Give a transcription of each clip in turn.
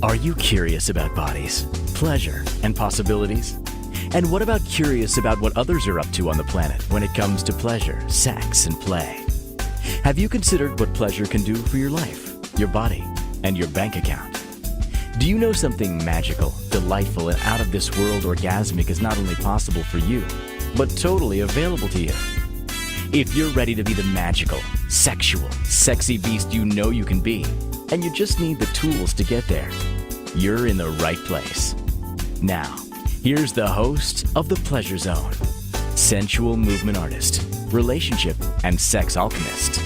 Are you curious about bodies, pleasure, and possibilities? And what about curious about what others are up to on the planet when it comes to pleasure, sex, and play? Have you considered what pleasure can do for your life, your body, and your bank account? Do you know something magical, delightful, and out of this world orgasmic is not only possible for you, but totally available to you? If you're ready to be the magical, sexual, sexy beast you know you can be, and you just need the tools to get there, you're in the right place. Now, here's the host of The Pleasure Zone, sensual movement artist, relationship and sex alchemist,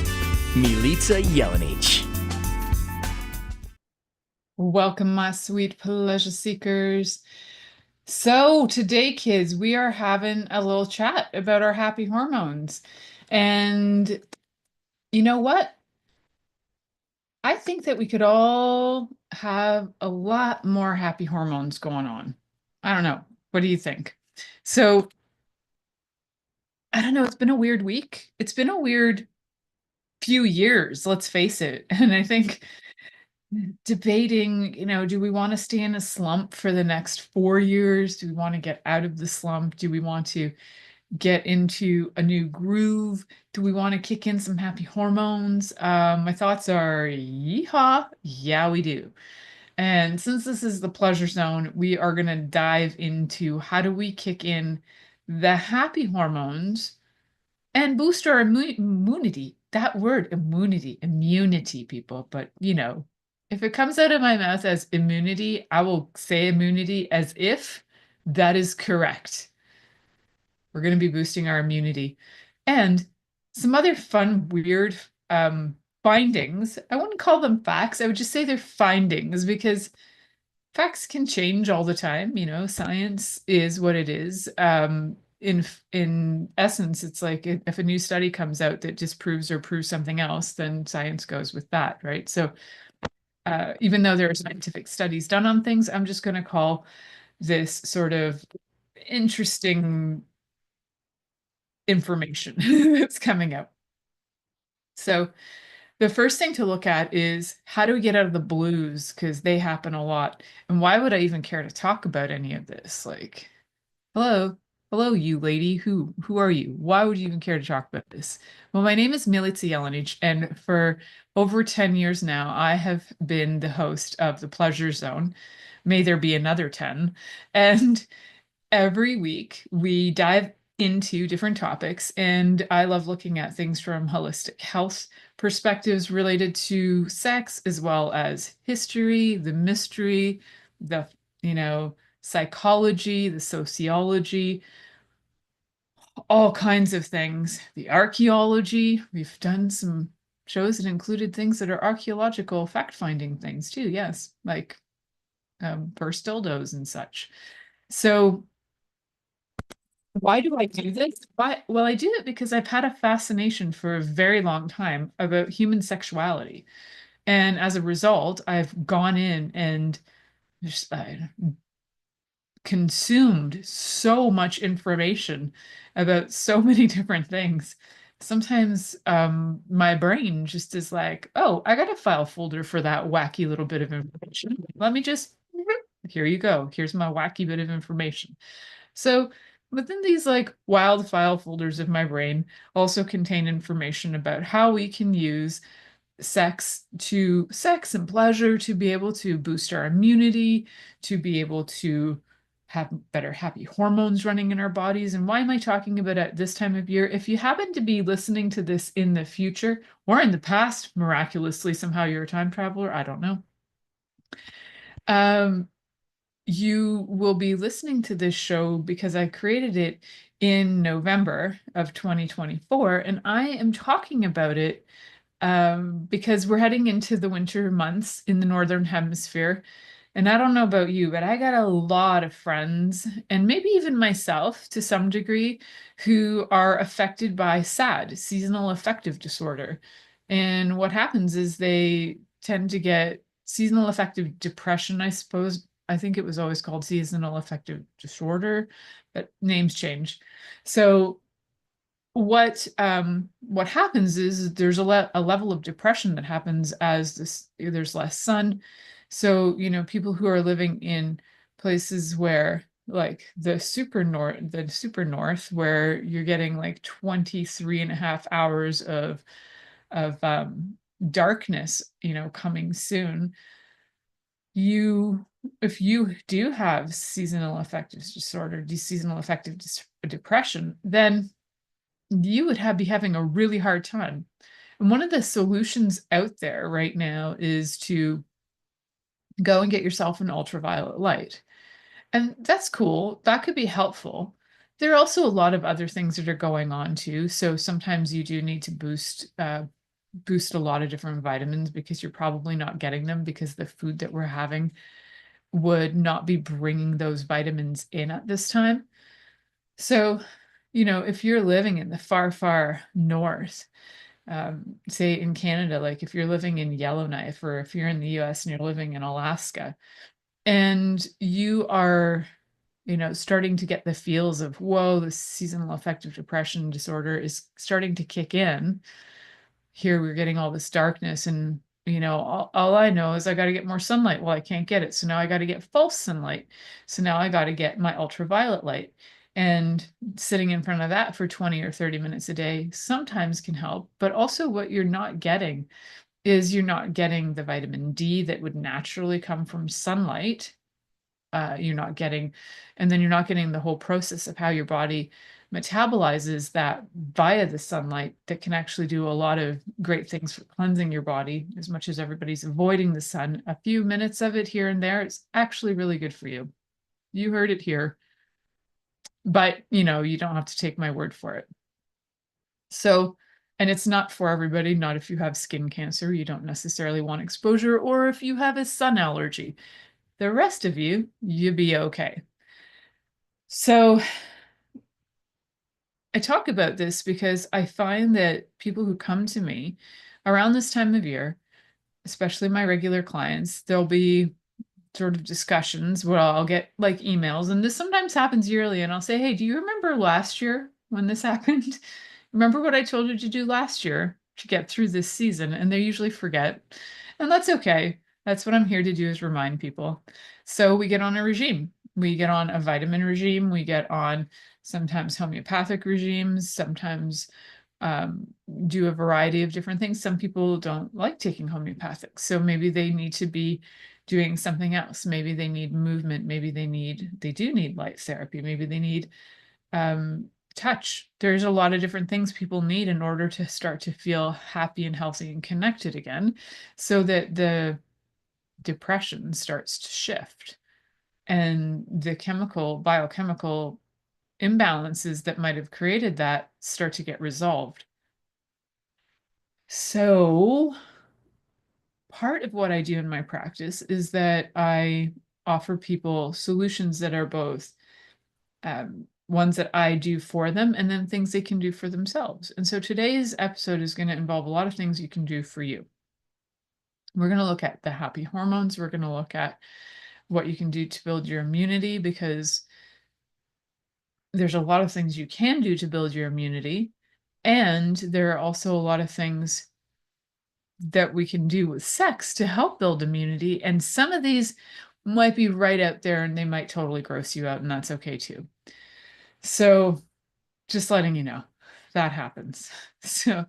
Milica Jelenic. Welcome, my sweet pleasure seekers. So today, kids, we are having a little chat about our happy hormones. And you know what? I think that we could all have a lot more happy hormones going on. I don't know. What do you think? So, I don't know. It's been a weird week. It's been a weird few years, let's face it. And I think debating, do we want to stay in a slump for the next 4 years? Do we want to get out of the slump? Do we want to get into a new groove? Do we want to kick in some happy hormones? My thoughts are yeehaw. Yeah, we do. And since this is the pleasure zone, we are going to dive into how do we kick in the happy hormones and boost our immunity. That word, immunity, people. But, if it comes out of my mouth as immunity, I will say immunity as if that is correct. We're going to be boosting our immunity. And some other fun, weird findings. I wouldn't call them facts. I would just say they're findings because facts can change all the time. Science is what it is. In essence, it's like if a new study comes out that disproves or proves something else, then science goes with that, right? So even though there are scientific studies done on things, I'm just going to call this sort of interesting information that's coming out. So the first thing to look at is how do we get out of the blues? Because they happen a lot. And why would I even care to talk about any of this? Like, hello, you lady. Who are you? Why would you even care to talk about this? Well, my name is Milica Jelenic, and for over 10 years now, I have been the host of The Pleasure Zone. May there be another 10. And every week we dive into different topics, and I love looking at things from holistic health perspectives related to sex, as well as history, the mystery, the psychology, the sociology, all kinds of things, the archaeology. We've done some shows that included things that are archaeological fact-finding things too, yes, like first dildos and such. So why do I do this? Well, I do it because I've had a fascination for a very long time about human sexuality. And as a result, I've gone in and just consumed so much information about so many different things. Sometimes my brain just is like, oh, I got a file folder for that wacky little bit of information. Let me just, here you go. Here's my wacky bit of information. So within these like wild file folders of my brain also contain information about how we can use sex and pleasure to be able to boost our immunity, to be able to have better happy hormones running in our bodies. And why am I talking about it at this time of year? If you happen to be listening to this in the future or in the past, miraculously, somehow you're a time traveler, I don't know. You will be listening to this show because I created it in November of 2024, and I am talking about it because we're heading into the winter months in the Northern Hemisphere. And I don't know about you, but I got a lot of friends, and maybe even myself to some degree, who are affected by SAD, seasonal affective disorder. And what happens is they tend to get seasonal affective depression, I suppose. I think it was always called seasonal affective disorder, but names change. So what happens is there's a level of depression that happens as there's less sun, So, people who are living in places where like the super north, where you're getting like 23 and a half hours of darkness, coming soon, you if you do have seasonal affective disorder, seasonal affective depression, then you would be having a really hard time. And one of the solutions out there right now is to go and get yourself an ultraviolet light. And that's cool. That could be helpful. There are also a lot of other things that are going on too. So sometimes you do need to boost a lot of different vitamins because you're probably not getting them because the food that we're having would not be bringing those vitamins in at this time. So, if you're living in the far, far north, say in Canada, like if you're living in Yellowknife, or if you're in the US and you're living in Alaska, and you are, starting to get the feels of, whoa, the seasonal affective depression disorder is starting to kick in. Here we're getting all this darkness, and all I know is I got to get more sunlight. Well, I can't get it, so now I got to get false sunlight. So now I got to get my ultraviolet light, and sitting in front of that for 20 or 30 minutes a day sometimes can help. But also what you're not getting is you're not getting the vitamin D that would naturally come from sunlight. You're not getting, and then you're not getting the whole process of how your body metabolizes that via the sunlight, that can actually do a lot of great things for cleansing your body. As much as everybody's avoiding the sun, a few minutes of it here and there, it's actually really good for you. You heard it here, but you don't have to take my word for it. So, and it's not for everybody, not if you have skin cancer, you don't necessarily want exposure, or if you have a sun allergy. The rest of you be okay. So I talk about this because I find that people who come to me around this time of year, especially my regular clients, there'll be sort of discussions where I'll get like emails, and this sometimes happens yearly, and I'll say, hey, do you remember last year when this happened? Remember what I told you to do last year to get through this season? And they usually forget. And that's okay. That's what I'm here to do, is remind people. So we get on a regime. We get on a vitamin regime. We get on sometimes homeopathic regimes, sometimes do a variety of different things. Some people don't like taking homeopathic, so maybe they need to be doing something else. Maybe they need movement. Maybe they do need light therapy. Maybe they need touch. There's a lot of different things people need in order to start to feel happy and healthy and connected again, so that the depression starts to shift and the biochemical imbalances that might have created that start to get resolved. So part of what I do in my practice is that I offer people solutions that are both ones that I do for them, and then things they can do for themselves. And so today's episode is going to involve a lot of things you can do for you. We're going to look at the happy hormones. We're going to look at what you can do to build your immunity, because there's a lot of things you can do to build your immunity. And there are also a lot of things that we can do with sex to help build immunity. And some of these might be right out there and they might totally gross you out, and that's okay too. So just letting you know that happens. So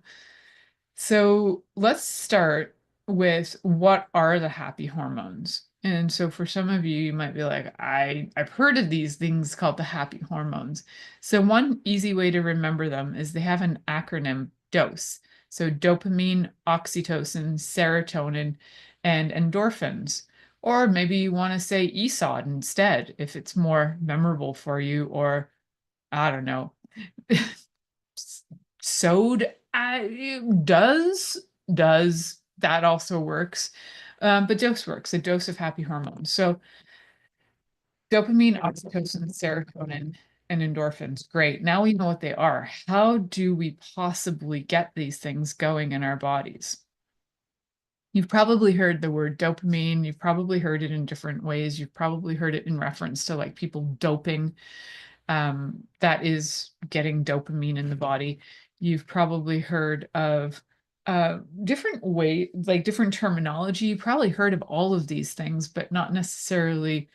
let's start with, what are the happy hormones? And so for some of you, you might be like, I've heard of these things called the happy hormones. So one easy way to remember them is they have an acronym, DOSE. So dopamine, oxytocin, serotonin, and endorphins. Or maybe you want to say ESOD instead, if it's more memorable for you, or I don't know. Sewed does that also works, but dose works, a dose of happy hormones. So dopamine, oxytocin, serotonin, and endorphins, great. Now we know what they are. How do we possibly get these things going in our bodies? You've probably heard the word dopamine. You've probably heard it in different ways. You've probably heard it in reference to like people doping. That is getting dopamine in the body. You've probably heard of different way, like different terminology. You probably heard of all of these things, but not necessarily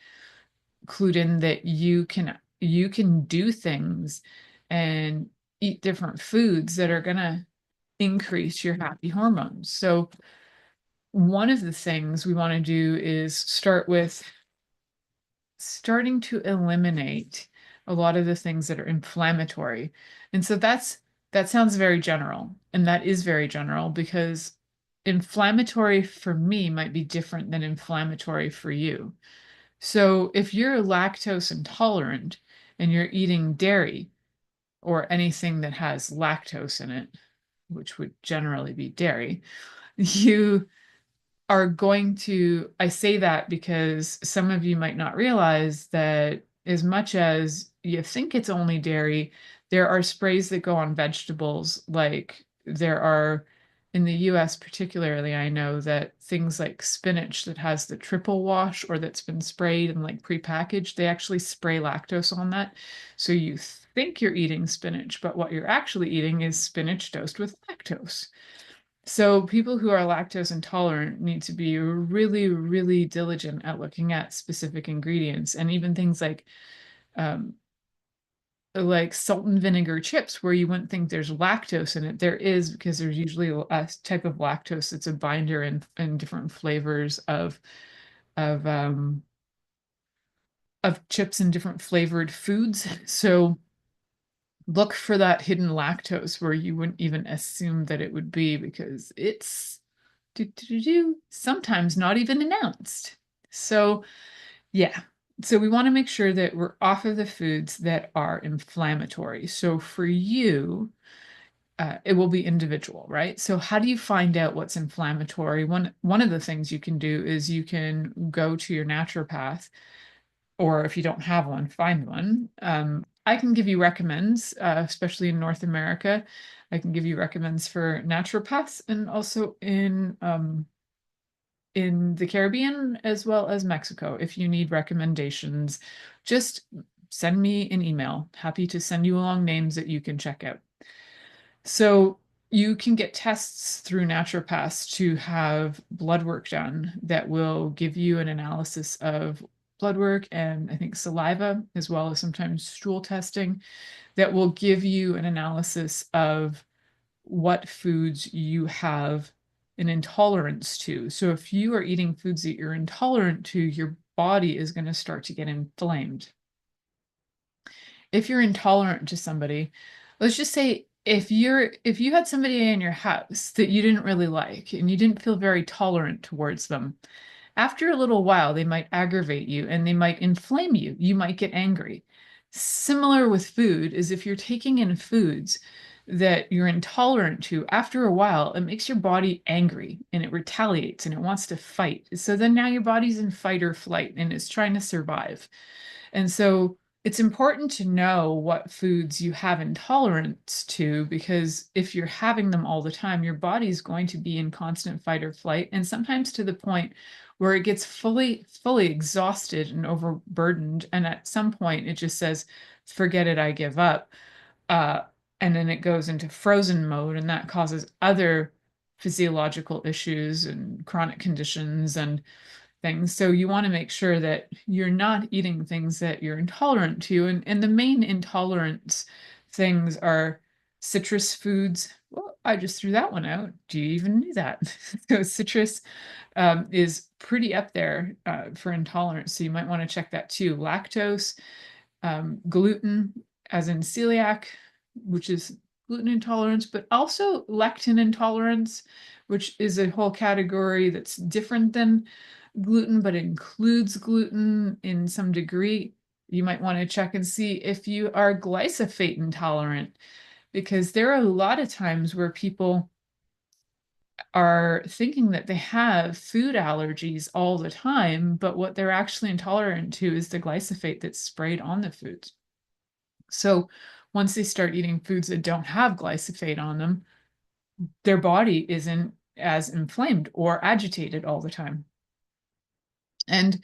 clued in that you can do things and eat different foods that are gonna increase your happy hormones. So one of the things we want to do is start with starting to eliminate a lot of the things that are inflammatory. And so that sounds very general, and that is very general because inflammatory for me might be different than inflammatory for you. So if you're lactose intolerant and you're eating dairy or anything that has lactose in it, which would generally be dairy, you are going to, I say that because some of you might not realize that as much as you think it's only dairy, there are sprays that go on vegetables. Like there are in the US, particularly, I know that things like spinach that has the triple wash or that's been sprayed and like prepackaged, they actually spray lactose on that. So you think you're eating spinach, but what you're actually eating is spinach dosed with lactose. So people who are lactose intolerant need to be really, really diligent at looking at specific ingredients, and even things um, like salt and vinegar chips, where you wouldn't think there's lactose in it. There is, because there's usually a type of lactose that's a binder in different flavors of um, of chips and different flavored foods. So look for that hidden lactose where you wouldn't even assume that it would be, because it's sometimes not even announced. So, yeah. So we want to make sure that we're off of the foods that are inflammatory. So for you, it will be individual, right? So how do you find out what's inflammatory? One of the things you can do is you can go to your naturopath, or if you don't have one, find one. I can give you recommends, especially in North America. I can give you recommends for naturopaths, and also in the Caribbean as well as Mexico. If you need recommendations, just send me an email. Happy to send you along names that you can check out. So you can get tests through naturopaths to have blood work done that will give you an analysis of blood work and I think saliva, as well as sometimes stool testing, that will give you an analysis of what foods you have an intolerance to. So if you are eating foods that you're intolerant to, your body is going to start to get inflamed. If you're intolerant to somebody, let's just say if you had somebody in your house that you didn't really like and you didn't feel very tolerant towards them, after a little while they might aggravate you and they might inflame you. You might get angry. Similar with food is if you're taking in foods that you're intolerant to, after a while, it makes your body angry and it retaliates and it wants to fight. So then now your body's in fight or flight and it's trying to survive. And so it's important to know what foods you have intolerance to, because if you're having them all the time, your body's going to be in constant fight or flight, and sometimes to the point where it gets fully exhausted and overburdened. And at some point it just says, forget it, I give up. Uh, and then it goes into frozen mode, and that causes other physiological issues and chronic conditions and things. So you want to make sure that you're not eating things that you're intolerant to. And the main intolerance things are citrus foods. Well, I just threw that one out. Do you even know that? So citrus is pretty up there for intolerance. So you might want to check that too. Lactose, gluten, as in celiac, which is gluten intolerance, but also lectin intolerance, which is a whole category that's different than gluten, but includes gluten in some degree. You might want to check and see if you are glyphosate intolerant, because there are a lot of times where people are thinking that they have food allergies all the time, but what they're actually intolerant to is the glyphosate that's sprayed on the foods. So once they start eating foods that don't have glyphosate on them, their body isn't as inflamed or agitated all the time. And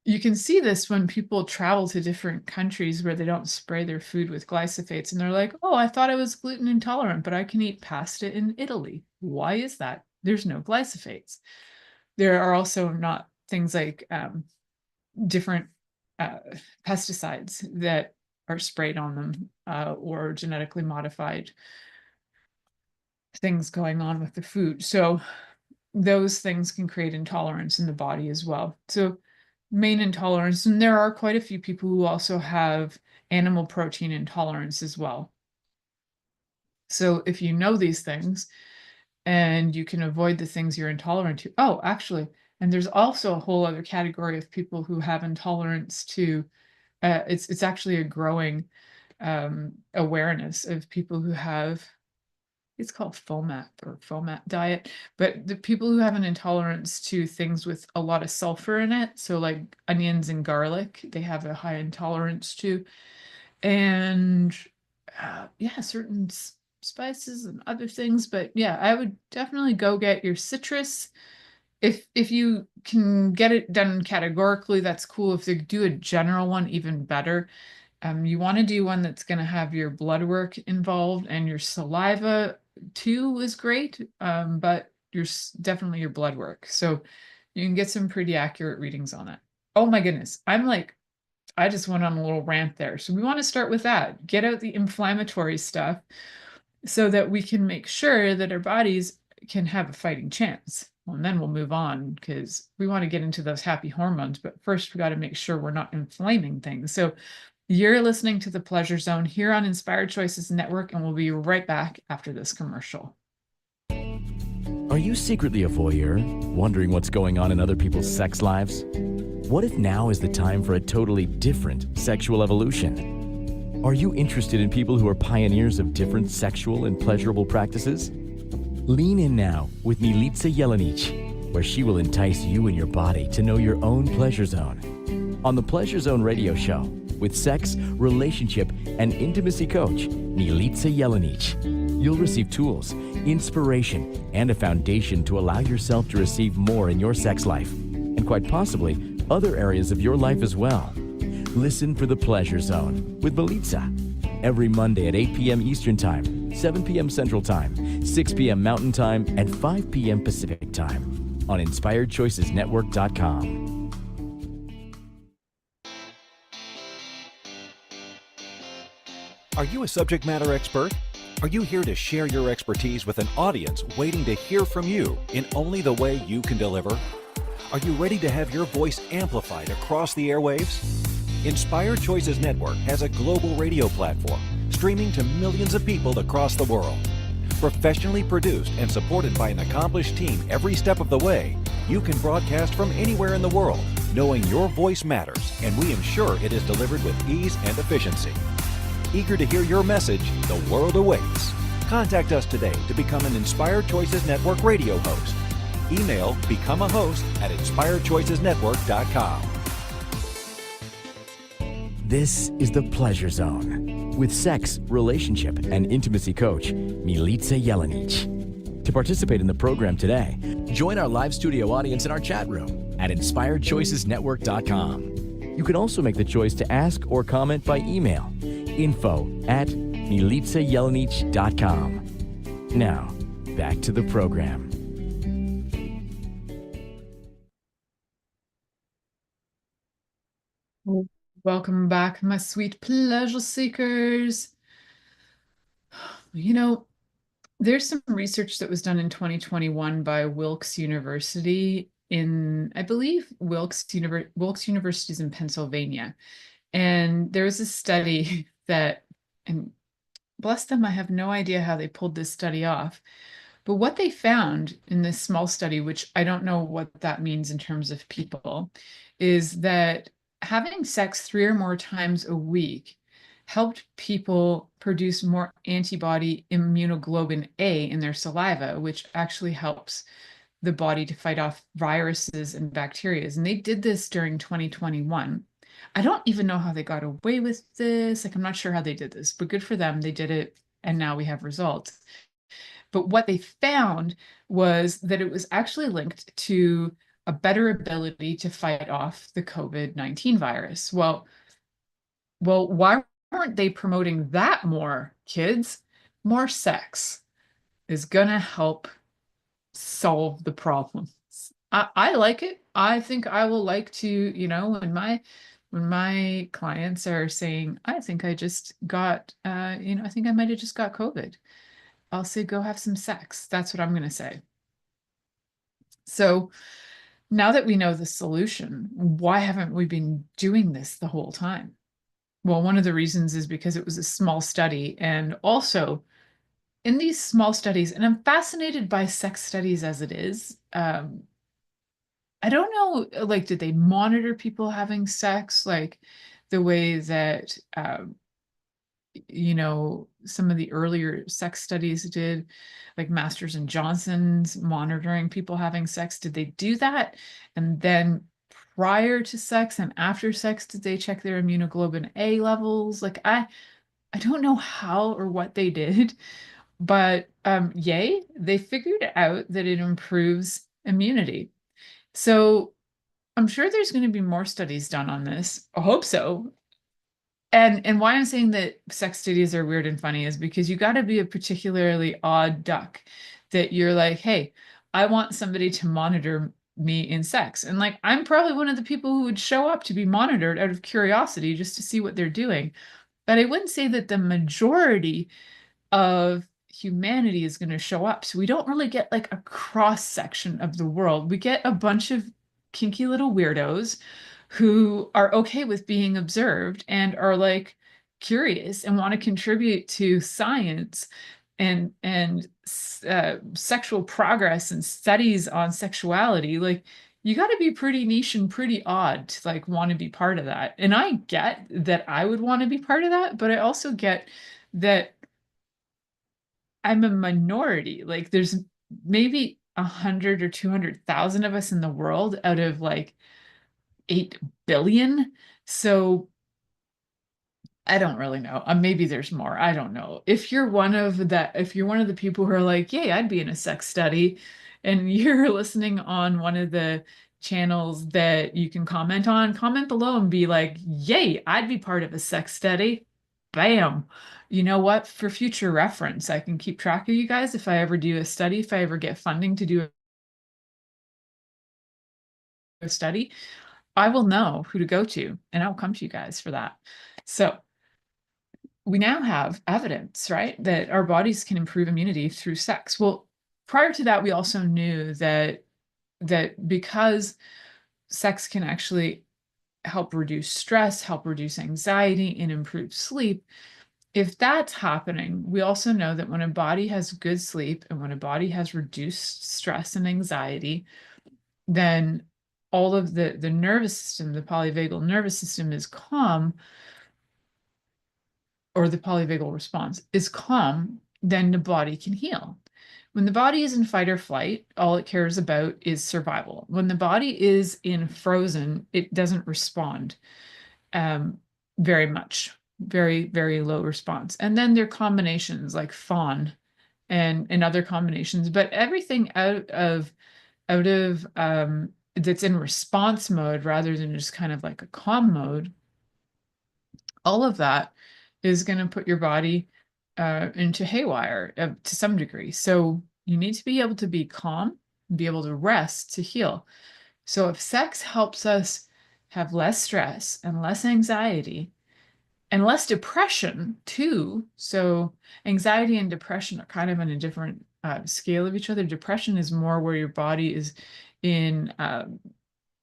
you can see this when people travel to different countries where they don't spray their food with glyphosates, and they're like, oh, I thought I was gluten intolerant, but I can eat pasta in Italy. Why is that? There's no glyphosates. There are also not things like different pesticides that are sprayed on them, or genetically modified things going on with the food. So those things can create intolerance in the body as well. So main intolerance, and there are quite a few people who also have animal protein intolerance as well. So if you know these things and you can avoid the things you're intolerant to, oh, actually, and there's also a whole other category of people who have intolerance to, it's actually a growing awareness of people who have, it's called FOMAT diet, but the people who have an intolerance to things with a lot of sulfur in it, so like onions and garlic, they have a high intolerance to, and yeah, certain spices and other things. But yeah, I would definitely go get your citrus. If you can get it done categorically, that's cool. If they do a general one, even better. You want to do one that's going to have your blood work involved, and your saliva too is great, but definitely your blood work. So you can get some pretty accurate readings on it. Oh my goodness. I just went on a little rant there. So we want to start with that. Get out the inflammatory stuff so that we can make sure that our bodies can have a fighting chance. Well, and then we'll move on because we want to get into those happy hormones. But first, we got to make sure we're not inflaming things. So you're listening to The Pleasure Zone here on Inspired Choices Network, and we'll be right back after this commercial. Are you secretly a voyeur, wondering what's going on in other people's sex lives? What if now is the time for a totally different sexual evolution? Are you interested in people who are pioneers of different sexual and pleasurable practices? Lean in now with Milica Jelenic, where she will entice you and your body to know your own pleasure zone. On the Pleasure Zone radio show, with sex, relationship, and intimacy coach, Milica Jelenic, you'll receive tools, inspiration, and a foundation to allow yourself to receive more in your sex life, and quite possibly other areas of your life as well. Listen for The Pleasure Zone with Milica every Monday at 8 p.m. Eastern Time, 7 p.m. Central Time, 6 p.m. Mountain Time, and 5 p.m. Pacific Time on InspiredChoicesNetwork.com. Are you a subject matter expert? Are you here to share your expertise with an audience waiting to hear from you in only the way you can deliver? Are you ready to have your voice amplified across the airwaves? Inspired Choices Network has a global radio platform streaming to millions of people across the world. Professionally produced and supported by an accomplished team every step of the way, you can broadcast from anywhere in the world, knowing your voice matters, and we ensure it is delivered with ease and efficiency. Eager to hear your message, the world awaits. Contact us today to become an Inspired Choices Network radio host. Email become a host at inspiredchoicesnetwork.com. This is The Pleasure Zone with sex, relationship, and intimacy coach, Milica Jelenic. To participate in the program today, join our live studio audience in our chat room at inspiredchoicesnetwork.com. You can also make the choice to ask or comment by email, info@milicajelienic.com. Now, back to the program. Welcome back, my sweet pleasure seekers. You know, there's some research that was done in 2021 by Wilkes University in, I believe, Wilkes University is in Pennsylvania. And there was a study that, and bless them, I have no idea how they pulled this study off. But what they found in this small study, which I don't know what that means in terms of people, is that having sex 3 or more times a week helped people produce more antibody immunoglobulin A in their saliva, which actually helps the body to fight off viruses and bacteria. And they did this during 2021. I don't even know how they got away with this. Like, I'm not sure how they did this, but good for them. They did it, and now we have results. But what they found was that it was actually linked to a better ability to fight off the COVID-19 virus. Well, why weren't they promoting that more, kids? More sex is gonna help solve the problems. I like it. I think I will like to, when my clients are saying, I think I just got, I think I might have just got COVID. I'll say, go have some sex. That's what I'm going to say. So now that we know the solution, why haven't we been doing this the whole time? Well, one of the reasons is because it was a small study. And also in these small studies, and I'm fascinated by sex studies as it is. I don't know, like, did they monitor people having sex like the way that, some of the earlier sex studies did, like Masters and Johnson's monitoring people having sex? Did they do that? And then prior to sex and after sex, did they check their immunoglobulin A levels? Like, I don't know how or what they did, but yay, they figured out that it improves immunity. So I'm sure there's going to be more studies done on this. I hope so. And why I'm saying that sex studies are weird and funny is because you got to be a particularly odd duck that you're like, hey, I want somebody to monitor me in sex. And like, I'm probably one of the people who would show up to be monitored out of curiosity just to see what they're doing. But I wouldn't say that the majority of humanity is going to show up. So we don't really get like a cross section of the world. We get a bunch of kinky little weirdos who are okay with being observed and are like curious and want to contribute to science and sexual progress and studies on sexuality. Like, you got to be pretty niche and pretty odd to like want to be part of that. And I get that I would want to be part of that, but I also get that I'm a minority. Like, there's maybe 100 or 200,000 of us in the world out of like 8 billion. So I don't really know. Maybe there's more. I don't know. If you're one of the people who are like, yay, I'd be in a sex study, and you're listening on one of the channels that you can comment on, comment below and be like, yay, I'd be part of a sex study. Bam. You know what? For future reference, I can keep track of you guys if I ever do a study, if I ever get funding to do a study, I will know who to go to and I'll come to you guys for that. So we now have evidence, right, that our bodies can improve immunity through sex. Well, prior to that, we also knew that because sex can actually help reduce stress, help reduce anxiety, and improve sleep. If that's happening, we also know that when a body has good sleep and when a body has reduced stress and anxiety, then all of the nervous system, the polyvagal nervous system is calm, or the polyvagal response is calm, then the body can heal. When the body is in fight or flight, all it cares about is survival. When the body is in frozen, it doesn't respond very much, very, very low response. And then there are combinations like fawn and other combinations, but everything out of that's in response mode rather than just kind of like a calm mode, all of that is going to put your body into haywire to some degree. So you need to be able to be calm, be able to rest to heal. So if sex helps us have less stress and less anxiety and less depression too, so anxiety and depression are kind of on a different scale of each other. Depression is more where your body is in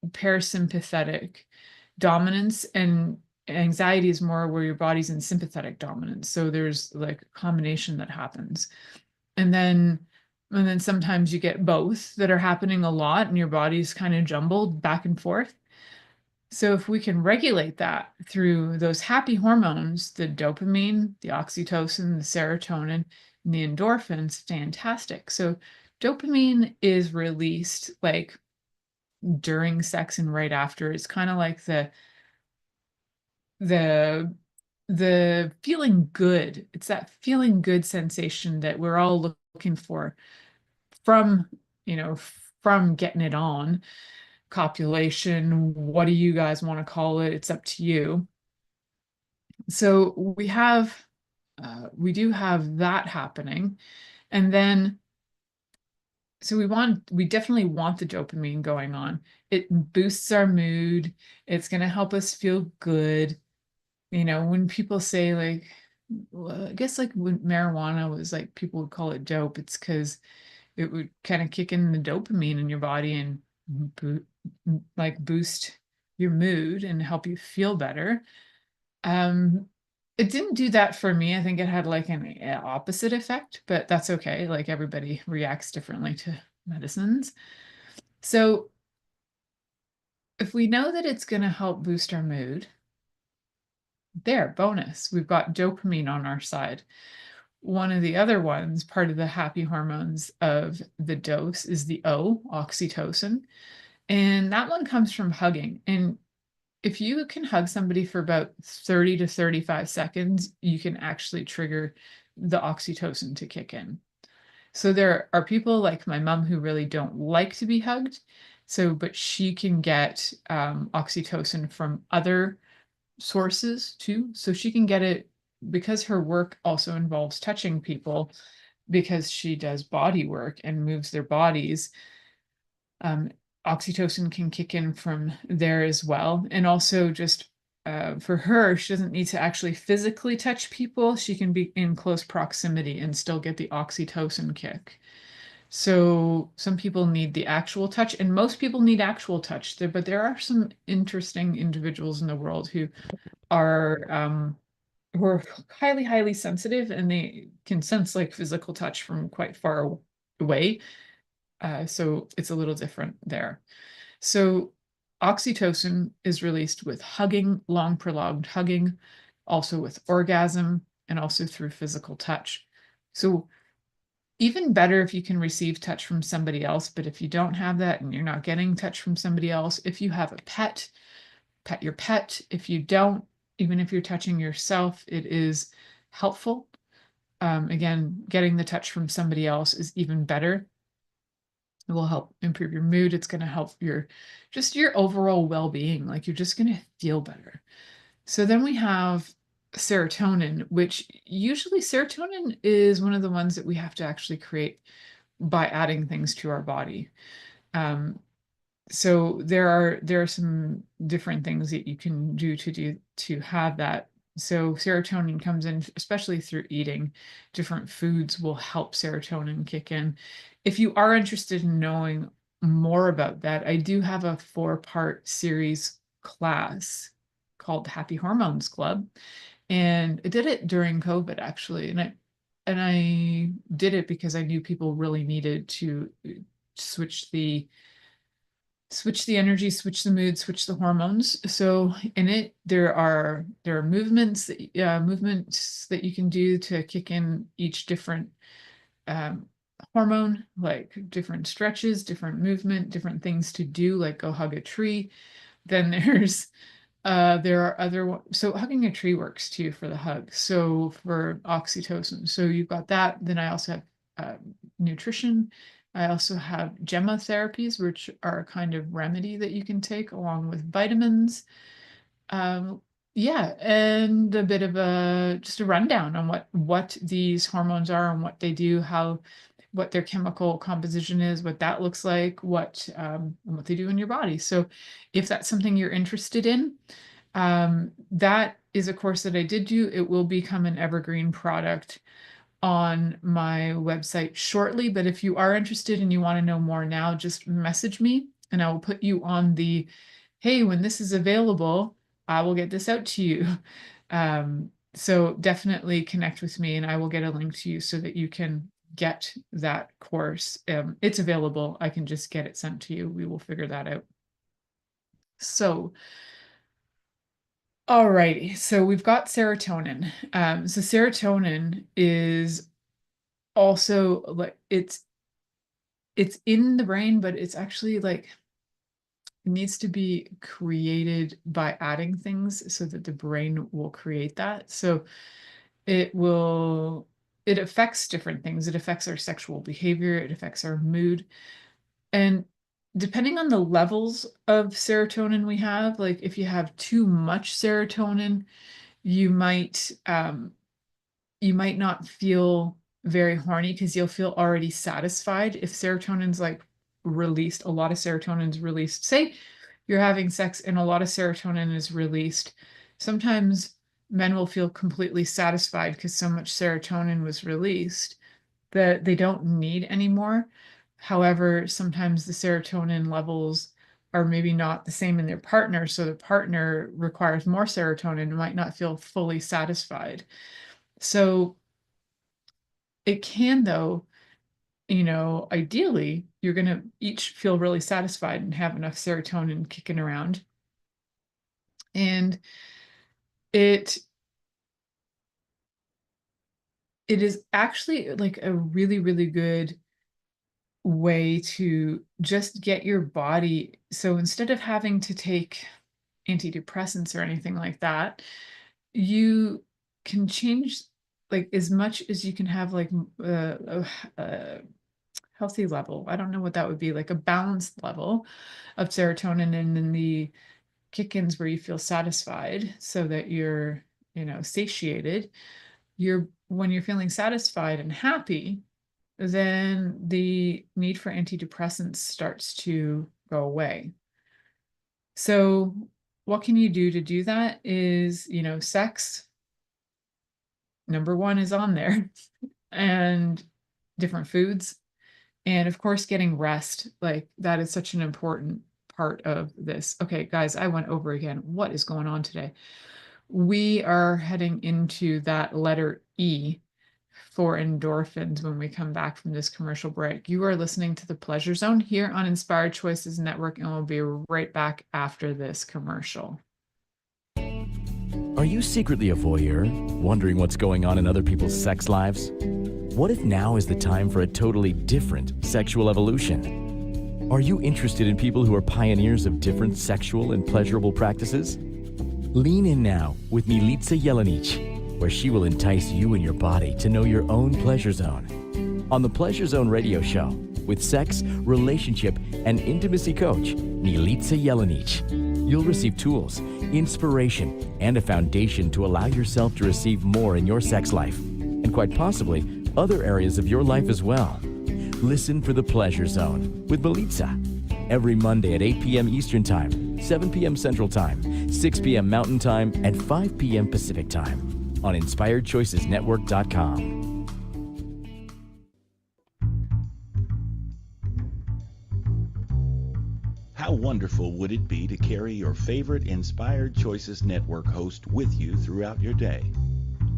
parasympathetic dominance, and anxiety is more where your body's in sympathetic dominance. So there's like a combination that happens. And then sometimes you get both that are happening a lot and your body's kind of jumbled back and forth. So if we can regulate that through those happy hormones, the dopamine, the oxytocin, the serotonin, and the endorphins, fantastic. So dopamine is released like during sex and right after. It's kind of like the feeling good. It's that feeling good sensation that we're all looking for from, from getting it on. Copulation, what do you guys want to call it? It's up to you. So we do have that happening. And then so we definitely want the dopamine going on. It boosts our mood. It's going to help us feel good. You know, when people say like, well, I guess like when marijuana was like, people would call it dope, it's because it would kind of kick in the dopamine in your body and like boost your mood and help you feel better. Um, it didn't do that for me. I think it had like an opposite effect, but that's okay. Like everybody reacts differently to medicines. So if we know that it's going to help boost our mood, there, bonus, we've got dopamine on our side. One of the other ones, part of the happy hormones of the dose, is the oxytocin. And that one comes from hugging. And if you can hug somebody for about 30 to 35 seconds, you can actually trigger the oxytocin to kick in. So there are people like my mom who really don't like to be hugged. So, but she can get oxytocin from other sources too. So she can get it because her work also involves touching people, because she does body work and moves their bodies. Oxytocin can kick in from there as well. And also just for her, she doesn't need to actually physically touch people. She can be in close proximity and still get the oxytocin kick. So some people need the actual touch, and most people need actual touch there, but there are some interesting individuals in the world are who are highly, highly sensitive, and they can sense like physical touch from quite far away. So it's a little different there. So oxytocin is released with hugging, long prolonged hugging, also with orgasm, and also through physical touch. So even better if you can receive touch from somebody else, but if you don't have that and you're not getting touch from somebody else, if you have a pet, pet your pet. If you don't, even if you're touching yourself, it is helpful. Again, getting the touch from somebody else is even better. It will help improve your mood. It's going to help your overall well-being. Like you're just going to feel better. So then we have serotonin, which usually serotonin is one of the ones that we have to actually create by adding things to our body. So there are some different things that you can do to have that. So serotonin comes in, especially through eating. Different foods will help serotonin kick in. If you are interested in knowing more about that, I do have a 4-part series class called Happy Hormones Club. And I did it during COVID actually. And I did it because I knew people really needed to switch the energy, switch the mood, switch the hormones. So in it, there are movements that you can do to kick in each different hormone, like different stretches, different movement, different things to do, like go hug a tree. Then there are other, so hugging a tree works too for the hug. So for oxytocin, so you've got that. Then I also have nutrition. I also have therapies, which are a kind of remedy that you can take along with vitamins. Yeah, and a bit of just a rundown on what these hormones are and what they do, what their chemical composition is, what that looks like, what they do in your body. So if that's something you're interested in, that is a course that I did do. It will become an evergreen product on my website shortly, but if you are interested and you want to know more now, just message me and I will put you on the, hey, when this is available, I will get this out to you. So definitely connect with me and I will get a link to you so that you can get that course. It's available. I can just get it sent to you. We will figure that out. So alrighty, so we've got serotonin. So serotonin is also like it's in the brain, but it's actually like it needs to be created by adding things so that the brain will create that. So it affects different things. It affects our sexual behavior, it affects our mood. And depending on the levels of serotonin we have, like if you have too much serotonin, you might not feel very horny because you'll feel already satisfied. If serotonin's like released, a lot of serotonin's released. Say you're having sex and a lot of serotonin is released. Sometimes men will feel completely satisfied because so much serotonin was released that they don't need anymore. However, sometimes the serotonin levels are maybe not the same in their partner, so the partner requires more serotonin and might not feel fully satisfied. So it can, though, ideally, you're going to each feel really satisfied and have enough serotonin kicking around. And it is actually like a really, really good way to just get your body. So instead of having to take antidepressants or anything like that, you can change like as much as you can have like a healthy level. I don't know what that would be, like a balanced level of serotonin, and then the kick-ins where you feel satisfied so that you're, satiated. When you're feeling satisfied and happy, then the need for antidepressants starts to go away. So what can you do to do that is, sex, number one, is on there, and different foods. And of course, getting rest, like that is such an important part of this. Okay, guys, I went over again. What is going on today? We are heading into that letter E for endorphins when we come back from this commercial break. You are listening to The Pleasure Zone here on Inspired Choices Network, and we'll be right back after this commercial. Are you secretly a voyeur, wondering what's going on in other people's sex lives? What if now is the time for a totally different sexual evolution? Are you interested in people who are pioneers of different sexual and pleasurable practices? Lean in now with Milica Jelenic, where she will entice you and your body to know your own pleasure zone. On the Pleasure Zone radio show, with sex, relationship, and intimacy coach, Milica Jelenic, you'll receive tools, inspiration, and a foundation to allow yourself to receive more in your sex life, and quite possibly other areas of your life as well. Listen for The Pleasure Zone with Milica every Monday at 8 p.m. Eastern Time, 7 p.m. Central Time, 6 p.m. Mountain Time, and 5 p.m. Pacific Time on InspiredChoicesNetwork.com. How wonderful would it be to carry your favorite Inspired Choices Network host with you throughout your day?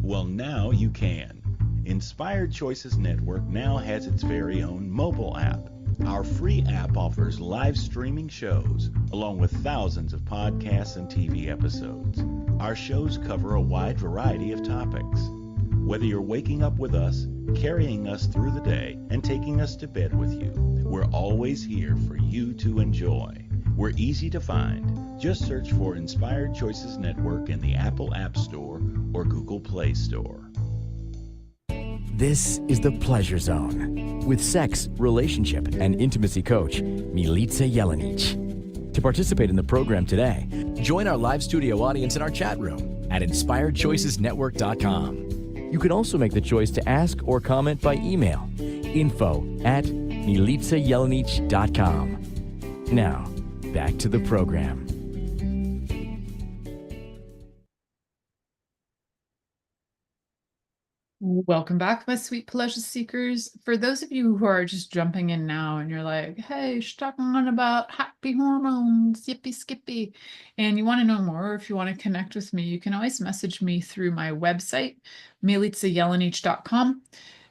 Well, now you can. Inspired Choices Network now has its very own mobile app. Our free app offers live streaming shows, along with thousands of podcasts and TV episodes. Our shows cover a wide variety of topics. Whether you're waking up with us, carrying us through the day, and taking us to bed with you, we're always here for you to enjoy. We're easy to find. Just search for Inspired Choices Network in the Apple App Store or Google Play Store. This is The Pleasure Zone with sex, relationship, and intimacy coach, Milica Jelenic. To participate in the program today, join our live studio audience in our chat room at InspiredChoicesNetwork.com. You can also make the choice to ask or comment by email, info@MilicaJelenic.com. Now, back to the program. Welcome back, my sweet pleasure seekers. For those of you who are just jumping in now and you're like, hey, she's talking on about happy hormones, yippee skippy, and you want to know more, or if you want to connect with me, you can always message me through my website, milicajelenic.com.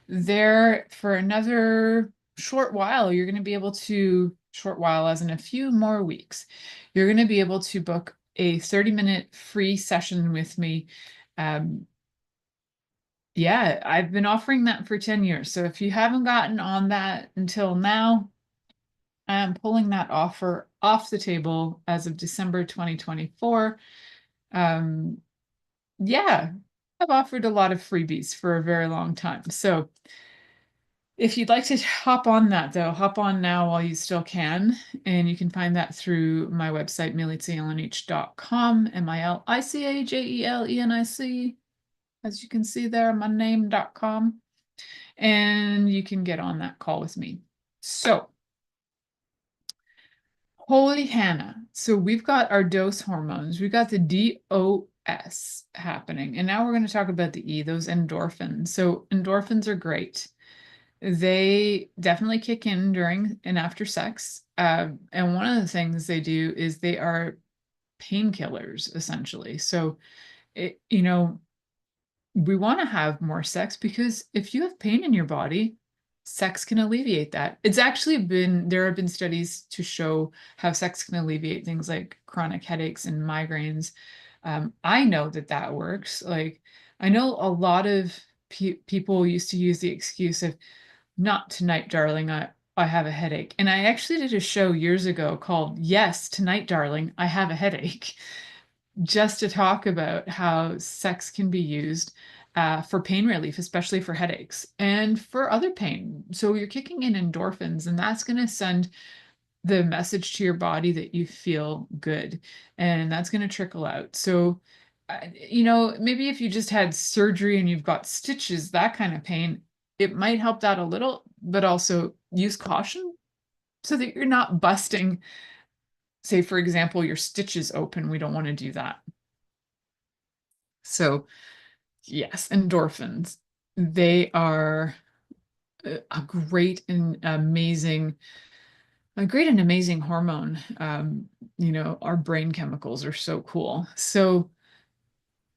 There, for another short while, you're going to be able to, short while as in a few more weeks, you're going to be able to book a 30-minute free session with me. Yeah, I've been offering that for 10 years. So if you haven't gotten on that until now, I'm pulling that offer off the table as of December 2024. Yeah, I've offered a lot of freebies for a very long time. So if you'd like to hop on that, though, hop on now while you still can. And you can find that through my website, milicajelenic.com, MILICAJELENIC. As you can see there, my name.com. and you can get on that call with me. So, holy Hannah. So we've got our dose hormones. We've got the DOS happening. And now we're going to talk about the E, those endorphins. So endorphins are great. They definitely kick in during and after sex. And one of the things they do is they are painkillers, essentially. So, we want to have more sex because if you have pain in your body, sex can alleviate that. There have been studies to show how sex can alleviate things like chronic headaches and migraines. I know that works. Like, I know a lot of people used to use the excuse of, not tonight, darling, I have a headache. And I actually did a show years ago called Yes, Tonight, Darling, I Have a Headache, just to talk about how sex can be used for pain relief, especially for headaches and for other pain. So you're kicking in endorphins, and that's going to send the message to your body that you feel good, and that's going to trickle out. So, maybe if you just had surgery and you've got stitches, that kind of pain, it might help that a little, but also use caution so that you're not busting, say, for example, your stitches open. We don't want to do that. So, yes, endorphins. They are a great and amazing hormone. Our brain chemicals are so cool. So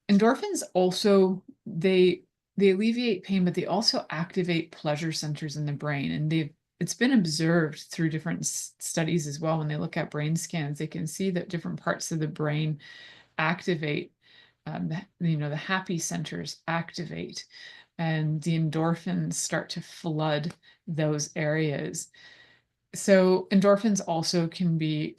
endorphins also, they alleviate pain, but they also activate pleasure centers in the brain. And it's been observed through different studies as well. When they look at brain scans, they can see that different parts of the brain activate. The happy centers activate, and the endorphins start to flood those areas. So endorphins also can be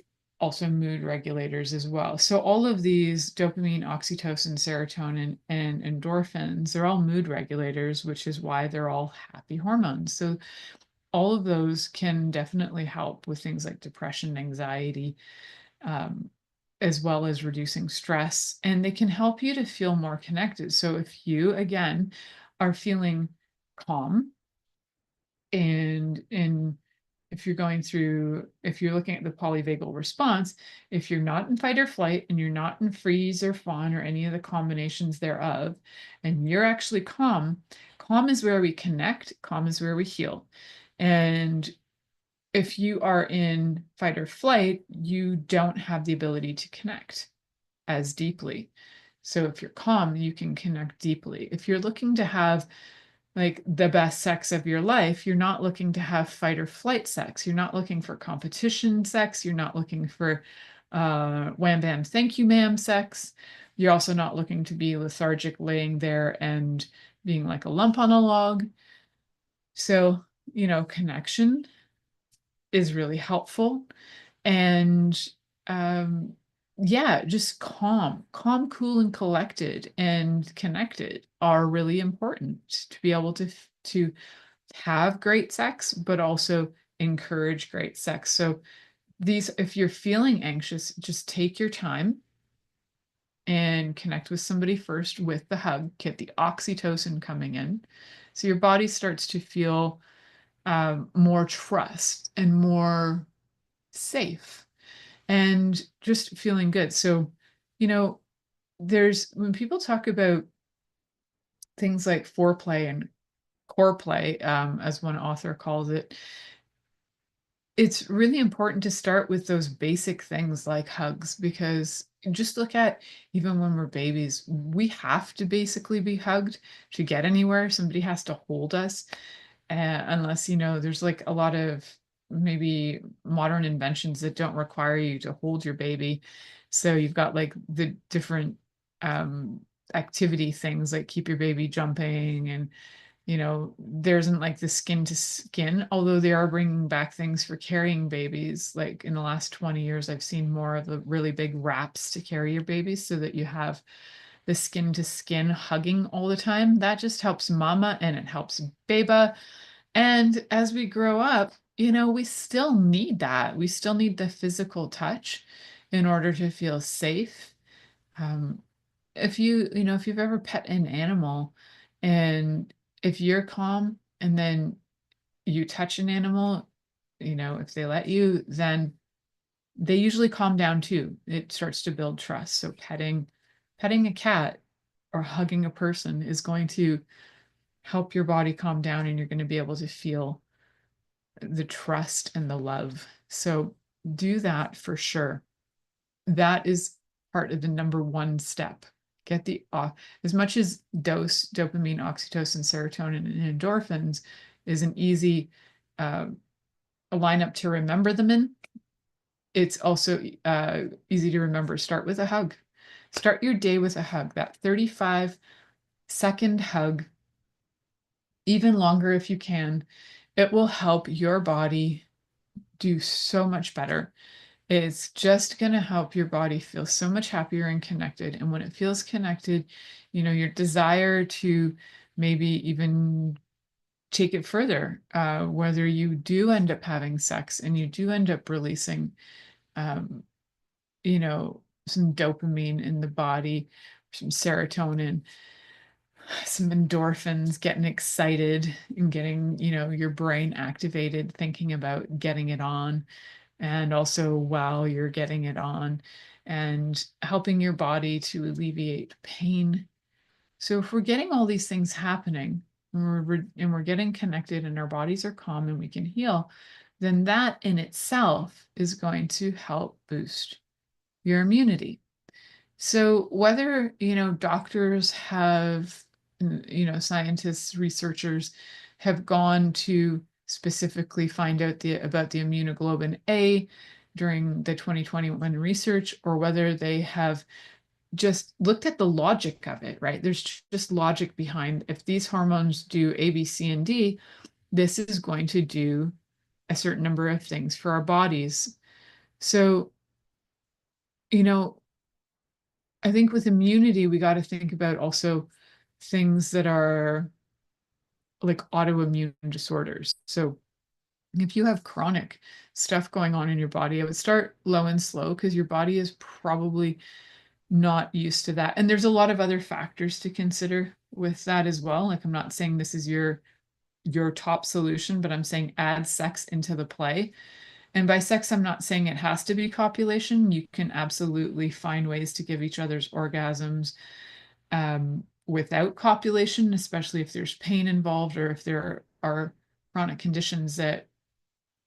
mood regulators as well. So all of these, dopamine, oxytocin, serotonin, and endorphins, they're all mood regulators, which is why they're all happy hormones. So all of those can definitely help with things like depression, anxiety, as well as reducing stress, and they can help you to feel more connected. So if you, again, are feeling calm, and if you're looking at the polyvagal response, if you're not in fight or flight and you're not in freeze or fawn or any of the combinations thereof, and you're actually calm is where we connect, calm is where we heal. And if you are in fight or flight, you don't have the ability to connect as deeply. So if you're calm, you can connect deeply. If you're looking to have like the best sex of your life, you're not looking to have fight or flight sex. You're not looking for competition sex. You're not looking for wham bam, thank you, ma'am sex. You're also not looking to be lethargic, laying there and being like a lump on a log. So, connection is really helpful. And yeah, just calm, cool, and collected and connected are really important to be able to have great sex, but also encourage great sex. So if you're feeling anxious, just take your time and connect with somebody first with the hug, get the oxytocin coming in. So your body starts to feel more trust and more safe and just feeling good. So, when people talk about things like foreplay and core play, as one author calls it, it's really important to start with those basic things like hugs, because just look at, even when we're babies, we have to basically be hugged to get anywhere. Somebody has to hold us, unless, there's like a lot of maybe modern inventions that don't require you to hold your baby. So you've got like the different activity things like keep your baby jumping, and there isn't like the skin to skin, although they are bringing back things for carrying babies. Like in the last 20 years, I've seen more of the really big wraps to carry your babies so that you have the skin to skin hugging all the time. That just helps mama and it helps beba. And as we grow up, we still need that. We still need the physical touch in order to feel safe. If you've ever pet an animal and if you're calm and then you touch an animal, if they let you, then they usually calm down too. It starts to build trust. So petting a cat or hugging a person is going to help your body calm down, and you're going to be able to feel the trust and the love. So do that for sure. That is part of the number one step. Get the as much as dopamine, oxytocin, serotonin, and endorphins is an easy a lineup to remember them in. It's also easy to remember. Start with a hug. Start your day with a hug. That 35-second hug, even longer if you can. It will help your body do so much better. It's just going to help your body feel so much happier and connected. And when it feels connected, your desire to maybe even take it further, whether you do end up having sex and you do end up releasing, some dopamine in the body, some serotonin, some endorphins, getting excited and getting, your brain activated, thinking about getting it on. And also while you're getting it on, and helping your body to alleviate pain. So if we're getting all these things happening, and we're getting connected and our bodies are calm and we can heal, then that in itself is going to help boost your immunity. So whether, doctors have, scientists, researchers have gone to specifically find out about the immunoglobulin A during the 2021 research, or whether they have just looked at the logic of it, right? There's just logic behind, if these hormones do A, B, C, and D, this is going to do a certain number of things for our bodies. So, I think with immunity, we got to think about also things that are like autoimmune disorders. So if you have chronic stuff going on in your body, I would start low and slow, because your body is probably not used to that. And there's a lot of other factors to consider with that as well. Like, I'm not saying this is your top solution, but I'm saying add sex into the play. And by sex, I'm not saying it has to be copulation. You can absolutely find ways to give each other's orgasms without copulation, especially if there's pain involved, or if there are chronic conditions that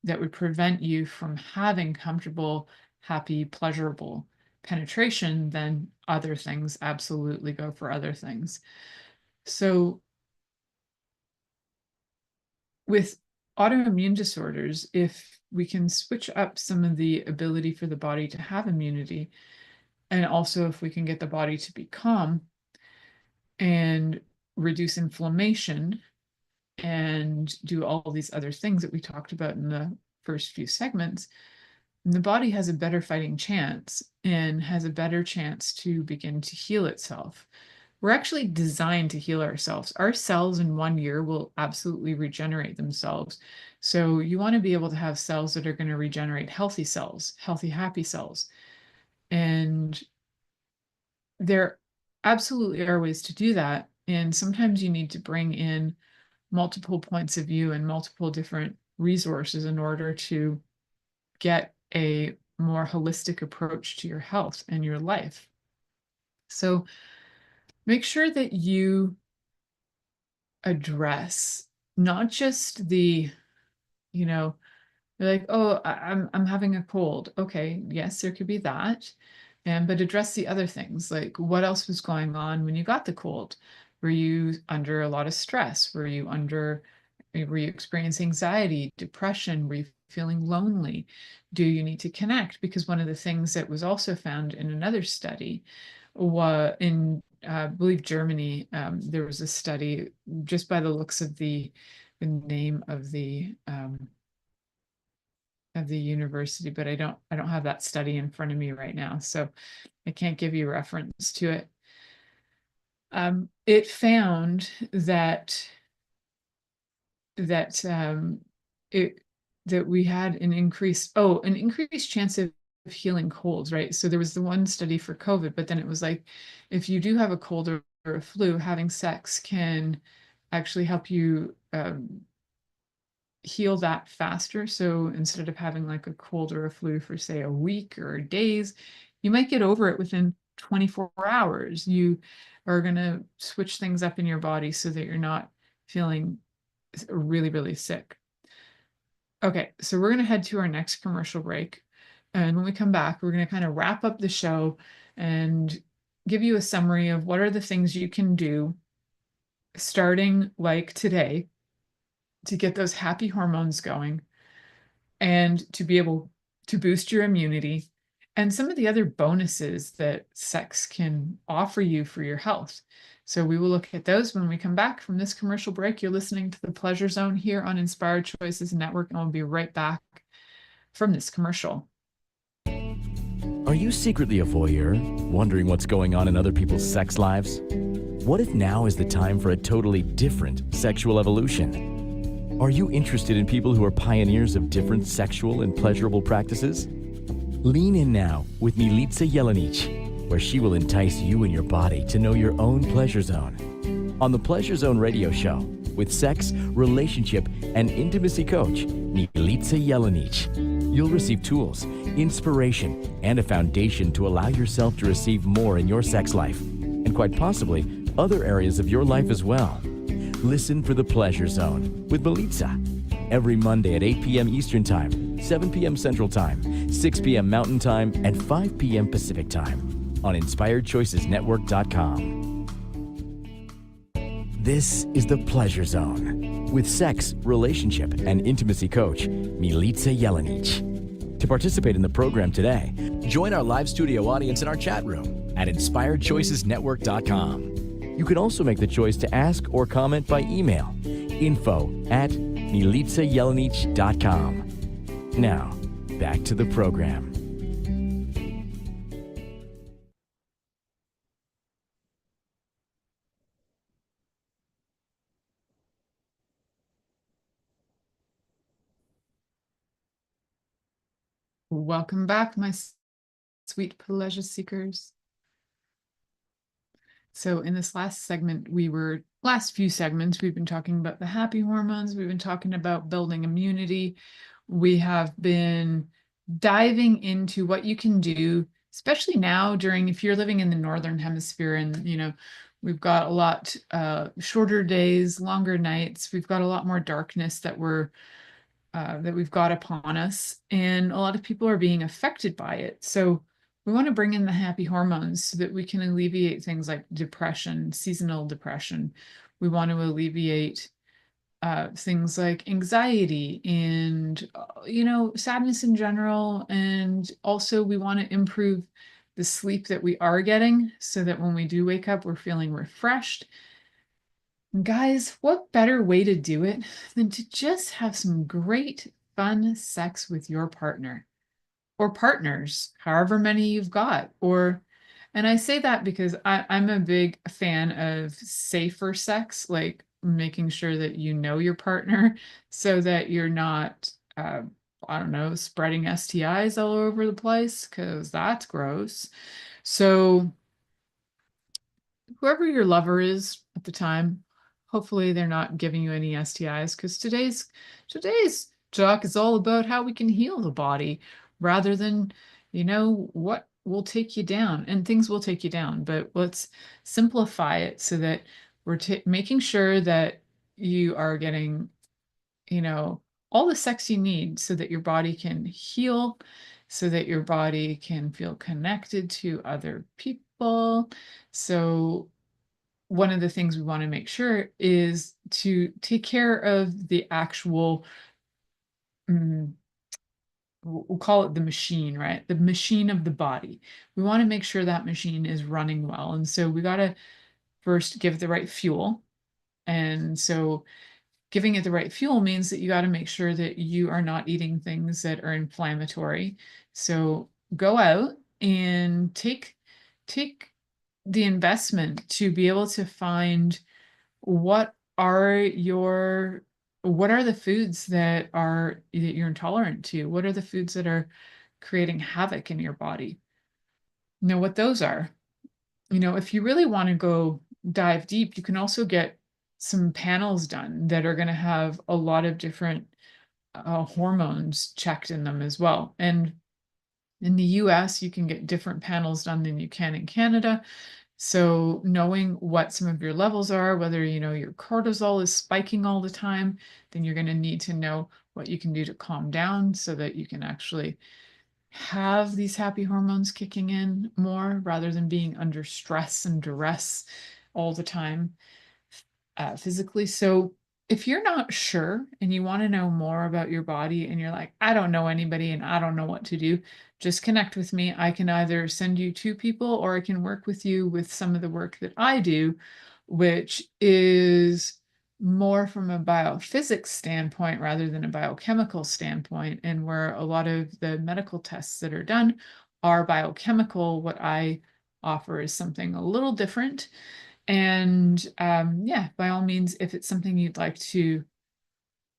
would prevent you from having comfortable, happy, pleasurable penetration. Then other things, absolutely go for other things. So with autoimmune disorders, if we can switch up some of the ability for the body to have immunity, and also if we can get the body to be calm and reduce inflammation and do all these other things that we talked about in the first few segments, the body has a better fighting chance and has a better chance to begin to heal itself. We're actually designed to heal ourselves. Our cells in 1 year will absolutely regenerate themselves. So you want to be able to have cells that are going to regenerate healthy cells, healthy, happy cells. And there absolutely are ways to do that. And sometimes you need to bring in multiple points of view and multiple different resources in order to get a more holistic approach to your health and your life. So make sure that you address not just the, you're like, oh, I'm having a cold. Okay, yes, there could be that. But address the other things, like what else was going on when you got the cold? Were you under a lot of stress? Were you experiencing anxiety, depression? Were you feeling lonely? Do you need to connect? Because one of the things that was also found in another study was in, I believe, Germany. There was a study, just by the looks of the name of the university, but I don't have that study in front of me right now, so I can't give you reference to it. It found that we had an increased chance of healing colds, right? So there was the one study for COVID, but then it was like, if you do have a cold or a flu, having sex can actually help you heal that faster. So instead of having like a cold or a flu for say a week or days, you might get over it within 24 hours. You are going to switch things up in your body so that you're not feeling really, really sick. Okay, so we're going to head to our next commercial break. And when we come back, we're going to kind of wrap up the show and give you a summary of what are the things you can do starting like today to get those happy hormones going and to be able to boost your immunity and some of the other bonuses that sex can offer you for your health. So we will look at those when we come back from this commercial break. You're listening to the Pleasure Zone here on Inspired Choices Network, and we'll be right back from this commercial. Are you secretly a voyeur, wondering what's going on in other people's sex lives? What if now is the time for a totally different sexual evolution? Are you interested in people who are pioneers of different sexual and pleasurable practices? Lean in now with Milica Jelenic, where she will entice you and your body to know your own pleasure zone. On the Pleasure Zone radio show, with sex, relationship, and intimacy coach, Milica Jelenic, you'll receive tools, inspiration, and a foundation to allow yourself to receive more in your sex life, and quite possibly other areas of your life as well. Listen for the Pleasure Zone with Milica every Monday at 8 p.m. Eastern Time, 7 p.m. Central Time, 6 p.m. Mountain Time, and 5 p.m. Pacific Time on InspiredChoicesNetwork.com. This is the Pleasure Zone with sex, relationship, and intimacy coach, Milica Jelenic. To participate in the program today, join our live studio audience in our chat room at InspiredChoicesNetwork.com. You can also make the choice to ask or comment by email, info@milicajelenic.com. Now, back to the program. Welcome back, my sweet pleasure seekers. So in this last few segments, we've been talking about the happy hormones. We've been talking about building immunity. We have been diving into what you can do, especially now if you're living in the Northern Hemisphere and, we've got a lot shorter days, longer nights. We've got a lot more darkness that we've got upon us, and a lot of people are being affected by it. So we want to bring in the happy hormones so that we can alleviate things like depression, seasonal depression. We want to alleviate things like anxiety and, sadness in general. And also we want to improve the sleep that we are getting so that when we do wake up, we're feeling refreshed. Guys, what better way to do it than to just have some great, fun sex with your partner or partners, however many you've got. And I say that because I'm a big fan of safer sex, like making sure that you know your partner so that you're not, spreading STIs all over the place, because that's gross. So whoever your lover is at the time, hopefully they're not giving you any STIs, because today's talk is all about how we can heal the body rather than, what will take you down. And things will take you down, but let's simplify it so that we're making sure that you are getting, all the sex you need so that your body can heal, so that your body can feel connected to other people. So one of the things we want to make sure is to take care of the actual, we'll call it the machine, right? The machine of the body. We want to make sure that machine is running well. And so we got to first give it the right fuel. And so giving it the right fuel means that you got to make sure that you are not eating things that are inflammatory. So go out and take the investment to be able to find what are the foods that you're intolerant to? What are the foods that are creating havoc in your body? Know what those are. If you really want to go dive deep, you can also get some panels done that are going to have a lot of different hormones checked in them as well. And in the US, you can get different panels done than you can in Canada. So knowing what some of your levels are, whether your cortisol is spiking all the time, then you're going to need to know what you can do to calm down so that you can actually have these happy hormones kicking in more rather than being under stress and duress all the time physically. So if you're not sure and you want to know more about your body and you're like, I don't know anybody and I don't know what to do, just connect with me. I can either send you to people or I can work with you with some of the work that I do, which is more from a biophysics standpoint rather than a biochemical standpoint, and where a lot of the medical tests that are done are biochemical. What I offer is something a little different. And yeah, by all means, if it's something you'd like to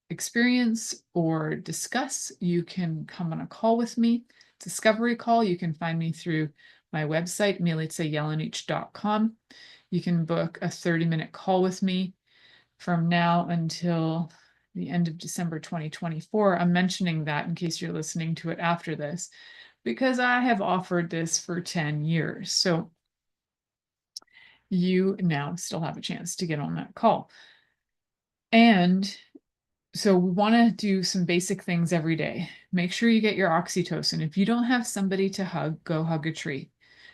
experience or discuss, you can come on a call with me. Discovery call. You can find me through my website, milicajelenic.com. You can book a 30-minute call with me from now until the end of December 2024. I'm mentioning that in case you're listening to it after this, because I have offered this for 10 years. So you now still have a chance to get on that call. And so we want to do some basic things every day. Make sure you get your oxytocin. If you don't have somebody to hug, go hug a tree.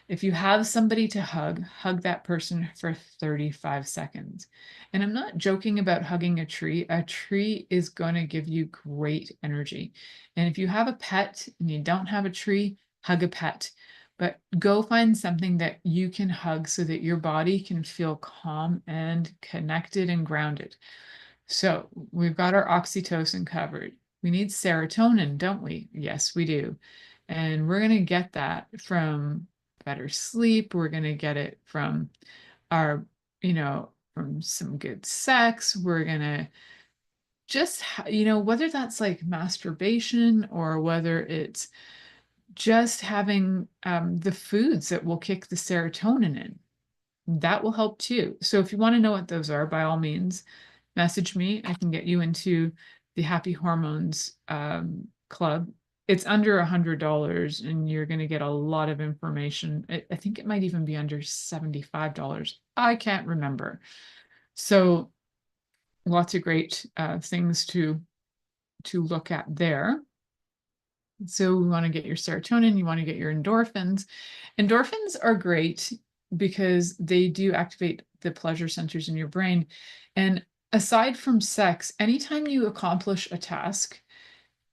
If you have somebody to hug, hug that person for 35 seconds. And I'm not joking about hugging a tree. A tree is going to give you great energy. And if you have a pet and you don't have a tree, hug a pet. But go find something that you can hug so that your body can feel calm and connected and grounded. So we've got our oxytocin covered. We need serotonin, don't we? Yes, we do. And we're going to get that from better sleep. We're going to get it from our, from some good sex. We're going to just, whether that's like masturbation or whether it's just having the foods that will kick the serotonin in, that will help too. So if you want to know what those are, by all means, message me. I can get you into the Happy Hormones Club. It's under $100 and you're going to get a lot of information. I think it might even be under $75. I can't remember. So lots of great things to look at there. So we want to get your serotonin, you want to get your endorphins. Endorphins are great because they do activate the pleasure centers in your brain. And aside from sex, anytime you accomplish a task,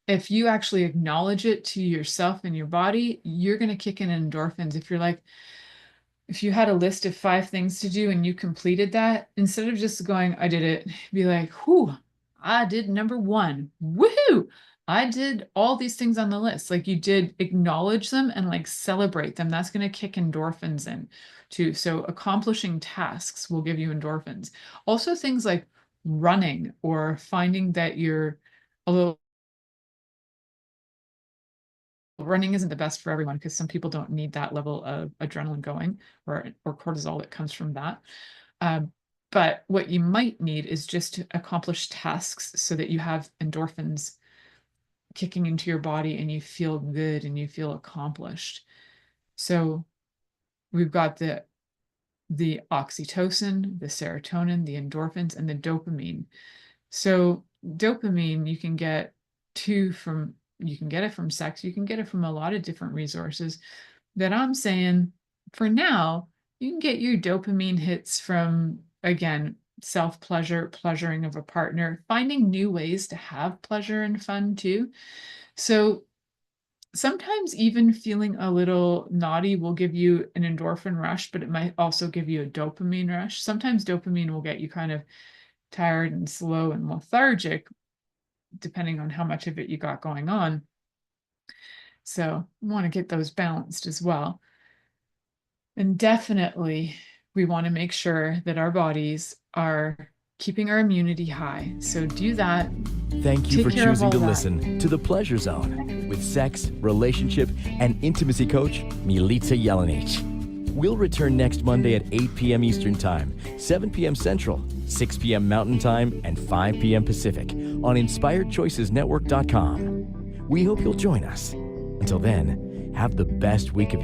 if you actually acknowledge it to yourself and your body, you're going to kick in endorphins. If you had a list of 5 things to do and you completed that, instead of just going, I did it, be like, whew, I did number 1. Woohoo! I did all these things on the list. Like, you did acknowledge them and like celebrate them. That's going to kick endorphins in too. So accomplishing tasks will give you endorphins. Also things like running or finding that you're a little, running isn't the best for everyone because some people don't need that level of adrenaline going or cortisol that comes from that. But what you might need is just to accomplish tasks so that you have endorphins kicking into your body and you feel good and you feel accomplished. So we've got the oxytocin, the serotonin, the endorphins, and the dopamine. So dopamine you can get it from sex, you can get it from a lot of different resources. That I'm saying for now, you can get your dopamine hits from, again, self-pleasure, pleasuring of a partner, finding new ways to have pleasure and fun too. So sometimes even feeling a little naughty will give you an endorphin rush, but it might also give you a dopamine rush. Sometimes dopamine will get you kind of tired and slow and lethargic, depending on how much of it you got going on. So we want to get those balanced as well. And definitely we want to make sure that our bodies are keeping our immunity high. So do that. Thank you Take for care of choosing all to that. listen to The Pleasure Zone with sex, relationship, and intimacy coach, Milica Jelenic. We'll return next Monday at 8 p.m. Eastern Time, 7 p.m. Central, 6 p.m. Mountain Time, and 5 p.m. Pacific on InspiredChoicesNetwork.com. We hope you'll join us. Until then, have the best week of your